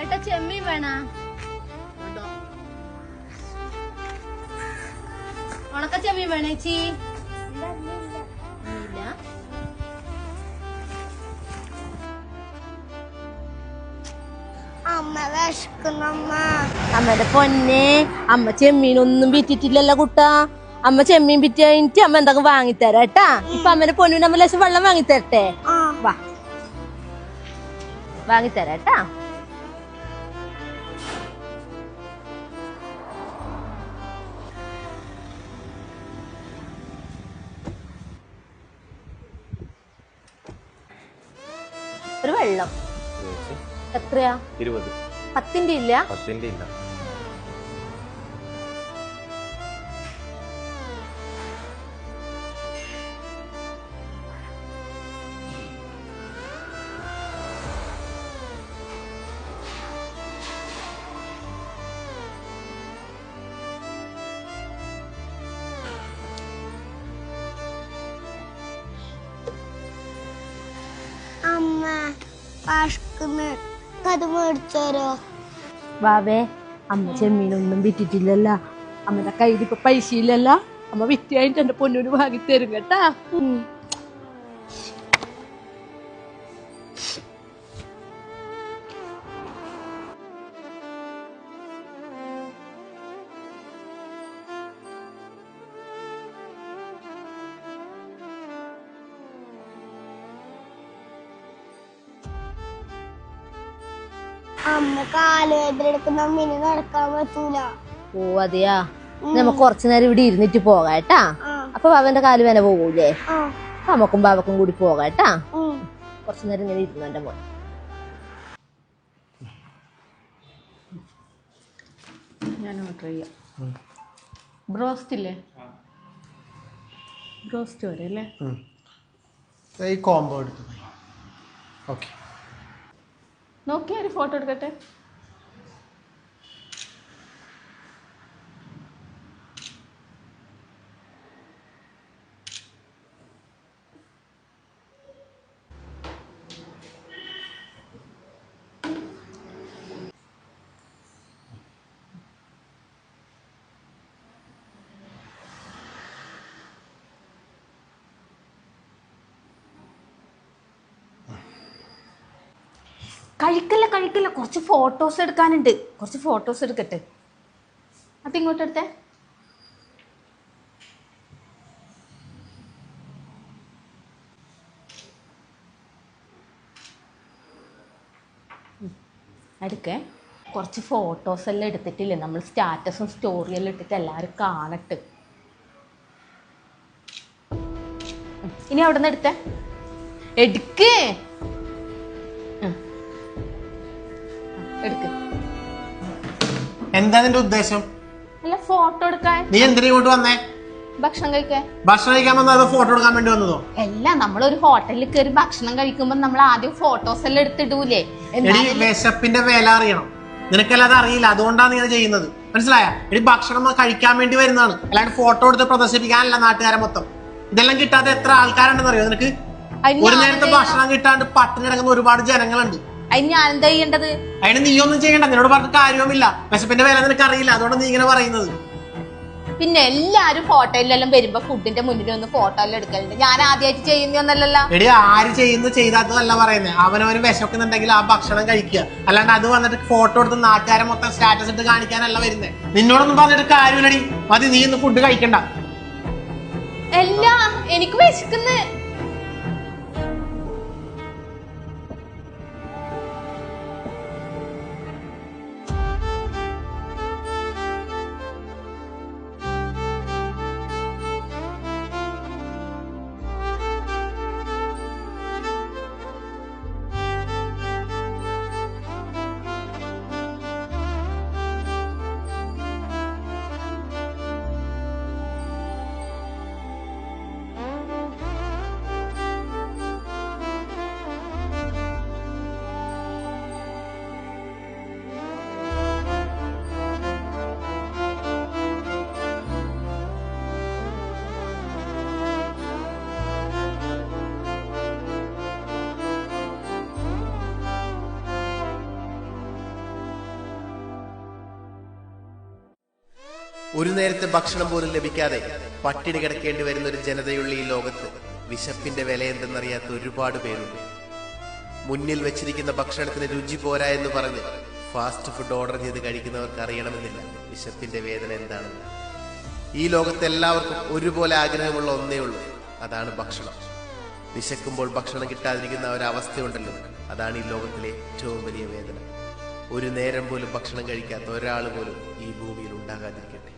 ഏട്ടാ ചെമ്മീൻ വേണ ഉണക്ക ചെമ്മീൻ വേണേച്ചി ഇല്ല. അമ്മ വിശക്കുന്നമ്മ. അമ്മയുടെ പൊന്നെ അമ്മ ചെമ്മീനൊന്നും വിറ്റിട്ടില്ലല്ലോ കുട്ടാ. അമ്മ ചെമ്മീൻ വിറ്റ് കഴിഞ്ഞിട്ട് അമ്മ എന്തൊക്കെ വാങ്ങിത്തരാ കേട്ടാ. ഇപ്പൊ അമ്മന്റെ പൊന്നിന് അമ്മ ലേശം വെള്ളം വാങ്ങിത്തരട്ടെ? വാ വാങ്ങിത്തരാ കേട്ടാ. ഒരു വെള്ളം എത്രയാ? 20. 10ന്റെ ഇല്ല? 10ന്റെ ഇല്ല. അമ്മ വിശക്കുന്നു, അത് മേടിച്ചോരോ? വാവേ അമ്മ ചെമ്മീനൊന്നും വിറ്റിട്ടില്ലല്ലോ. അമ്മയുടെ കയ്യിൽ ഇപ്പൊ പൈസ ഇല്ലല്ലോ. അമ്മ വിറ്റ് കഴിഞ്ഞിട്ട് എന്റെ പൊന്നൂര് വാങ്ങി തരും കേട്ടാ. അമ്മ കാലുവേദന എടുക്കുന്ന അമ്മീന് നടക്കാൻ പറ്റൂല. ഓ അതെയാ, നമുക്ക് കുറച്ചു നേരം ഇവിടെ ഇരുന്നിട്ട് പോകാട്ടാ. അപ്പൊ ബാബന്റെ കാല് വേന പോകൂലേ? നമുക്കും ബാബക്കും കൂടി പോകാട്ടാ. കുറച്ചു നേരം ഇങ്ങനെ ഇരുന്നു എന്റെ മോൻ. ഞാൻ ഓർഡർ ചെയ്യാം. ബ്രോസ്റ്റ് ഇല്ലേ? ബ്രോസ്റ്റ് വരെ അല്ലേ? ഈ കോംബോ എടുത്തു. ഓക്കെ, നോക്കിയാ ഒരു ഫോട്ടോ എടുക്കട്ടെ. കഴിക്കല്ല, കുറച്ച് ഫോട്ടോസ് എടുക്കാനുണ്ട്. കുറച്ച് ഫോട്ടോസ് എടുക്കട്ടെ. അതിങ്ങോട്ട് എടുത്തേ. എടുക്കേ. കുറച്ച് ഫോട്ടോസ് എല്ലാം എടുത്തിട്ടില്ലേ, നമ്മൾ സ്റ്റാറ്റസും സ്റ്റോറിയെല്ലാം ഇട്ടിട്ട് എല്ലാവരും കാണട്ടെ. ഇനി അവിടെ നിന്ന് എടുത്തേ. എടുക്കേ. എന്താ നിന്റെ ഉദ്ദേശം? അല്ല, ഫോട്ടോ എടുക്കാൻ. നീ എന്തിനാ ഇങ്ങോട്ട് വന്നേ? ഭക്ഷണം കഴിക്കാൻ. ഭക്ഷണം കഴിക്കാൻ വന്നോ അതോ ഫോട്ടോ എടുക്കാൻ വേണ്ടി വന്നതോ? അല്ല, നമ്മളൊരു ഹോട്ടലിൽ കയറി ഭക്ഷണം കഴിക്കുമ്പോ നമ്മൾ ആദ്യം ഫോട്ടോസ് എല്ലാം എടുത്തിടൂലേ? എടി, വിശപ്പിന്റെ വില അറിയണം. നിനക്കല്ലാതെ അറിയില്ല, അതുകൊണ്ടാണ് നീ ചെയ്യുന്നത്. മനസ്സിലായ? എടി, ഭക്ഷണം കഴിക്കാൻ വേണ്ടി വരുന്നതാണ്, അല്ലാണ്ട് ഫോട്ടോ എടുത്ത് പ്രദർശിപ്പിക്കാനല്ല നാട്ടുകാരെ മൊത്തം. ഇതെല്ലാം കിട്ടാതെ എത്ര ആൾക്കാരുണ്ടെന്ന് അറിയോ നിനക്ക്? ഒരു നേരത്തെ ഭക്ഷണം കിട്ടാണ്ട് പട്ടിണി കിടക്കുന്ന ഒരുപാട് ജനങ്ങളുണ്ട്. അതിന് ഞാൻ എന്താ ചെയ്യേണ്ടത്? അതിന് നീ ഒന്നും ചെയ്യണ്ട. നിന്നോട് പറഞ്ഞ കാര്യവുമില്ല. വിശപ്പിന്റെ വില നിനക്ക് അറിയില്ല, അതുകൊണ്ട് നീ ഇങ്ങനെ പറയുന്നത്. പിന്നെ എല്ലാരും ഹോട്ടലിലെല്ലാം വരുമ്പോ ഫുഡിന്റെ മുന്നിൽ ഒന്ന് ഫോട്ടോ എല്ലാം എടുക്കലുണ്ട്. ഞാൻ ആദ്യമായിട്ട് ചെയ്യുന്നൊന്നല്ലല്ലോ. എടി, ആര് ചെയ്യുന്നു ചെയ്താത്തതല്ല പറയുന്നത്. അവനവന് വിശക്കുന്നുണ്ടെങ്കിൽ ആ ഭക്ഷണം കഴിക്കുക, അല്ലാണ്ട് അത് വന്നിട്ട് ഫോട്ടോ എടുത്ത് നാട്ടുകാരെ മൊത്തം സ്റ്റാറ്റസ് ഇട്ട് കാണിക്കാനല്ല വരുന്നത്. നിന്നോടൊന്നും പറഞ്ഞിട്ട് കാര്യമില്ലടി. മതി, നീ ഇന്ന് ഫുഡ് കഴിക്കണ്ട. അല്ല, എനിക്ക് വിശക്കുന്നു. ഒരു നേരത്തെ ഭക്ഷണം പോലും ലഭിക്കാതെ പട്ടിണി കിടക്കേണ്ടി വരുന്ന ഒരു ജനതയുള്ള ഈ ലോകത്ത് വിശപ്പിന്റെ വില എന്തെന്നറിയാത്ത ഒരുപാട് പേരുണ്ട്. മുന്നിൽ വെച്ചിരിക്കുന്ന ഭക്ഷണത്തിന് രുചി പോരാ എന്ന് പറഞ്ഞ് ഫാസ്റ്റ് ഫുഡ് ഓർഡർ ചെയ്ത് കഴിക്കുന്നവർക്ക് അറിയണമെന്നില്ല വിശപ്പിന്റെ വേദന എന്താണെന്ന്. ഈ ലോകത്ത് എല്ലാവർക്കും ഒരുപോലെ ആഗ്രഹമുള്ള ഒന്നേ ഉള്ളൂ, അതാണ് ഭക്ഷണം. വിശക്കുമ്പോൾ ഭക്ഷണം കിട്ടാതിരിക്കുന്ന ഒരവസ്ഥയുണ്ടല്ലോ, അതാണ് ഈ ലോകത്തിലെ ഏറ്റവും വലിയ വേദന. ഒരു നേരം പോലും ഭക്ഷണം കഴിക്കാത്ത ഒരാൾ പോലും ഈ ഭൂമിയിൽ ഉണ്ടാകാതിരിക്കട്ടെ.